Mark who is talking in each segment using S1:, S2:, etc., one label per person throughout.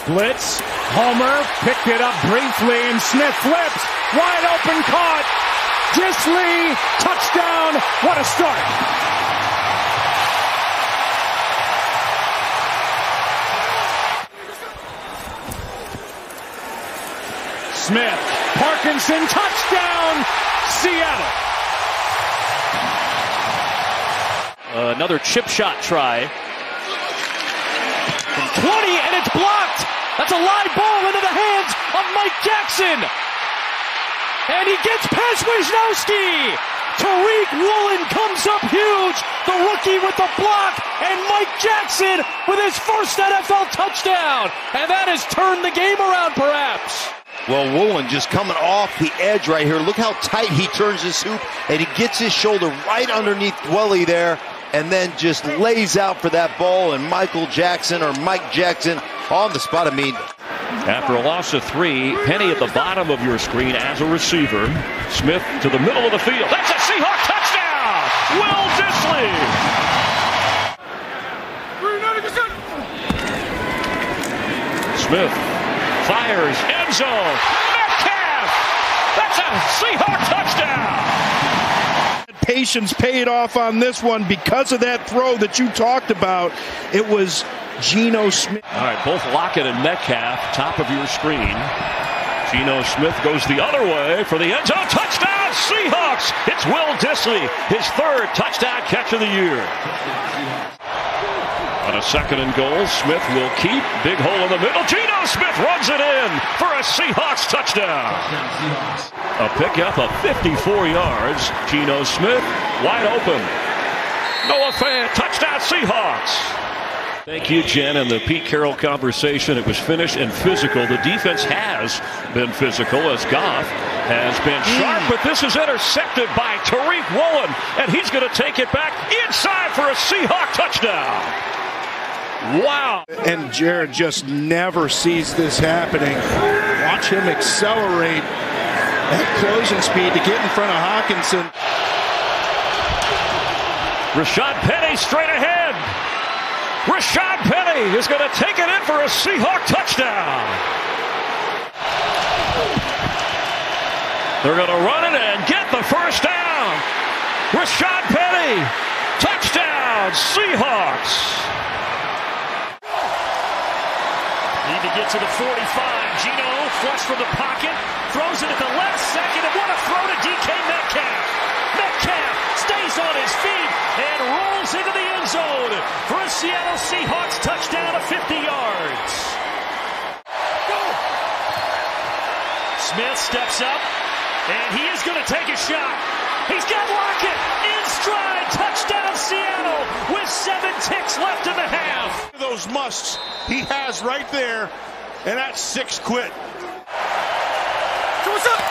S1: Blitz, Homer picked it up briefly, and Smith flips, wide open, caught. Disley, touchdown, what a start. Smith, Parkinson, touchdown, Seattle.
S2: Another chip shot try. From 20, and it's blocked. That's a live ball into the hands of Mike Jackson. And he gets past Wisnowski. Tariq Woolen comes up huge. The rookie with the block. And Mike Jackson with his first NFL touchdown. And that has turned the game around, perhaps.
S3: Well, Woolen just coming off the edge right here. Look how tight he turns his hoop. And he gets his shoulder right underneath Dwelly there. And then just lays out for that ball. And Mike Jackson on the spot. I mean,
S2: after a loss of 3, Penny at the bottom of your screen as a receiver. Smith to the middle of the field. That's a Seahawk touchdown! Will Disley! Smith fires, end zone. Metcalf! That's a Seahawk touchdown!
S4: Patience paid off on this one because of that throw that you talked about. It was Geno Smith.
S2: All right, both Lockett and Metcalf, top of your screen. Geno Smith goes the other way for the end zone. Touchdown, Seahawks! It's Will Disley, his third touchdown catch of the year. On a 2nd and goal, Smith will keep. Big hole in the middle. Geno Smith runs it in for a Seahawks touchdown. A pickup of 54 yards. Geno Smith wide open. Noah Fant, touchdown Seahawks. Thank you, Jen, and the Pete Carroll conversation. It was finished and physical. The defense has been physical as Goff has been sharp, but this is intercepted by Tariq Woolen, and he's going to take it back inside for a Seahawk touchdown. Wow.
S4: And Jared just never sees this happening. Watch him accelerate at closing speed to get in front of Hawkinson.
S2: Rashad Penny straight ahead. Rashad Penny is going to take it in for a Seahawk touchdown. They're going to run it and get the first down. Rashad Penny, touchdown, Seahawks.
S5: Need to get to the 45. Geno flush from the pocket, throws it at the last second, and what a throw to DK Metcalf. Metcalf stays on his feet and rolls into the end zone for a Seattle Seahawks touchdown of 50 yards. Smith steps up, and he is going to take a shot. He's got Lockett in stride. Touchdown Seattle with 7 ticks left in the half.
S4: Those musts he has right there, and that's 6 quit.
S5: What's up?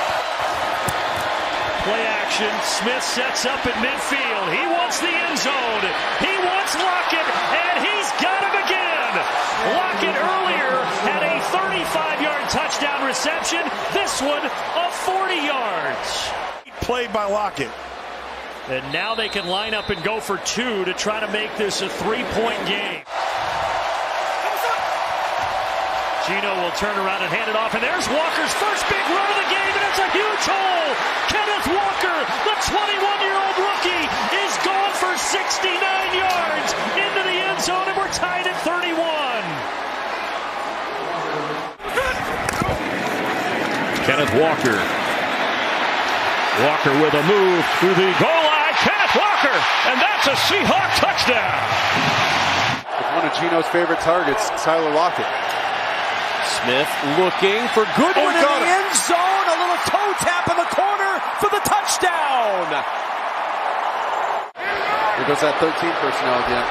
S5: Play action. Smith sets up at midfield. He wants the end zone. He wants Lockett, and he's got him again. Lockett earlier had a 35-yard touchdown reception. This one of 40 yards.
S4: Played by Lockett.
S5: And now they can line up and go for 2 to try to make this a 3-point game. Geno will turn around and hand it off, and there's Walker's first big run of the game, and it's a huge hole. Kenneth Walker, the 21-year-old rookie, is going for 69 yards into the end zone, and we're tied at 31.
S2: Kenneth Walker. Walker with a move through the goal line. Kenneth Walker, and that's a Seahawk touchdown.
S6: One of Geno's favorite targets, Tyler Lockett.
S7: Smith looking for Goodwin in the end zone. A little toe tap in the corner for the touchdown.
S6: Here goes that 13 personnel again.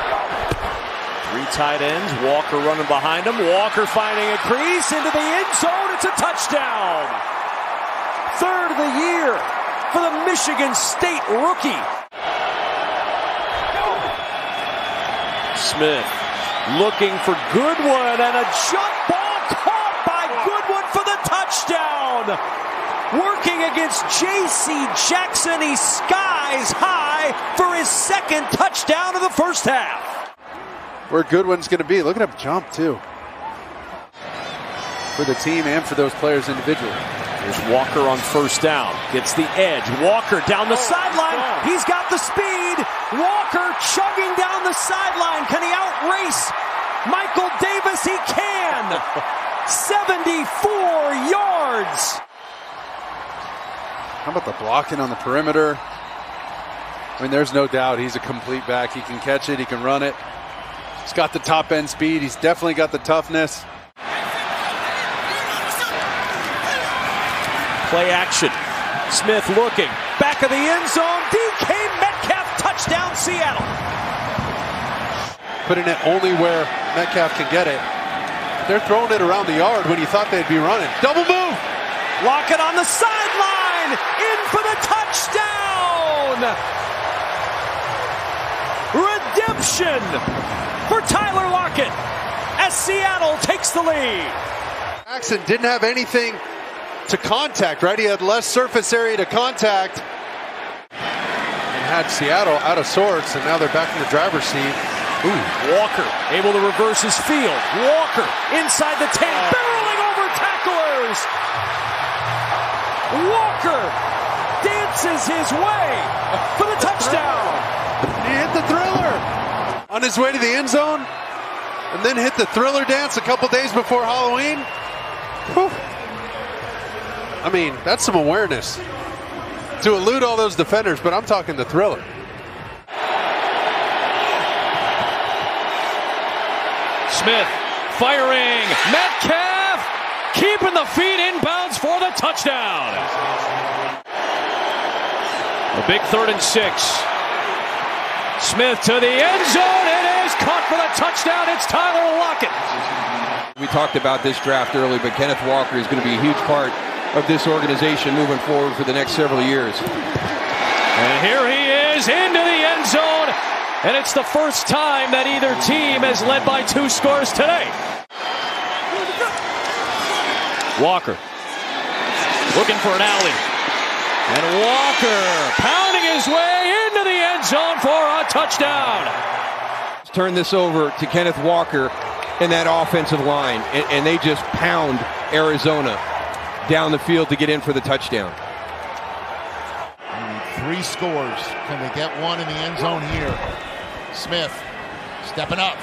S7: 3 tight ends. Walker running behind him. Walker finding a crease into the end zone. It's a touchdown. 3rd of the year for the Michigan State rookie. Smith looking for Goodwin, and a jump ball caught by Goodwin for the touchdown. Working against J.C. Jackson, he skies high for his 2nd touchdown of the first half.
S6: Where Goodwin's going to be. Look at him jump, too. for the team and for those players individually.
S7: There's Walker on first down. Gets the edge. Walker down the sideline. He's got the speed. Walker chugging down the sideline. Can he outrace Michael Davis? He can. 74 yards.
S6: How about the blocking on the perimeter? I mean, there's no doubt he's a complete back. He can catch it. He can run it. He's got the top end speed. He's definitely got the toughness.
S7: Play action. Smith looking. Back of the end zone. DK Metcalf. Touchdown Seattle.
S6: Putting it only where Metcalf can get it. They're throwing it around the yard when you thought they'd be running. Double move.
S7: Lockett on the sideline. In for the touchdown. Redemption for Tyler Lockett as Seattle takes the lead.
S6: Jackson didn't have anything to contact, right? He had less surface area to contact and had Seattle out of sorts, and now they're back in the driver's seat.
S7: Ooh, Walker able to reverse his field. Walker inside the 10, barreling over tacklers. Walker dances his way for the touchdown.
S6: He hit the thriller on his way to the end zone and then hit the thriller dance a couple days before Halloween. Whew. I mean, that's some awareness to elude all those defenders, but I'm talking the thriller.
S2: Smith firing. Metcalf keeping the feet inbounds for the touchdown. A big 3rd and 6. Smith to the end zone. It is caught for the touchdown. It's Tyler Lockett.
S8: We talked about this draft early, but Kenneth Walker is going to be a huge part of this organization moving forward for the next several years.
S2: And here he is into the end zone. And it's the first time that either team has led by 2 scores today. Walker looking for an alley. And Walker pounding his way into the end zone for a touchdown.
S8: Turn this over to Kenneth Walker and that offensive line, and they just pound Arizona down the field to get in for the touchdown.
S9: 3 scores. Can they get one in the end zone here? Smith stepping up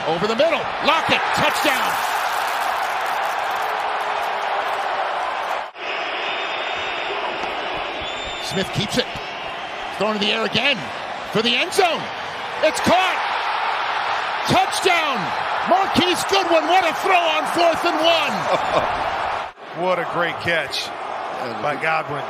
S9: over the middle. Lockett, touchdown. Smith keeps it. Thrown in the air again for the end zone. It's caught. Touchdown. Marquise Goodwin. What a throw on 4th and 1.
S10: What a great catch by Godwin.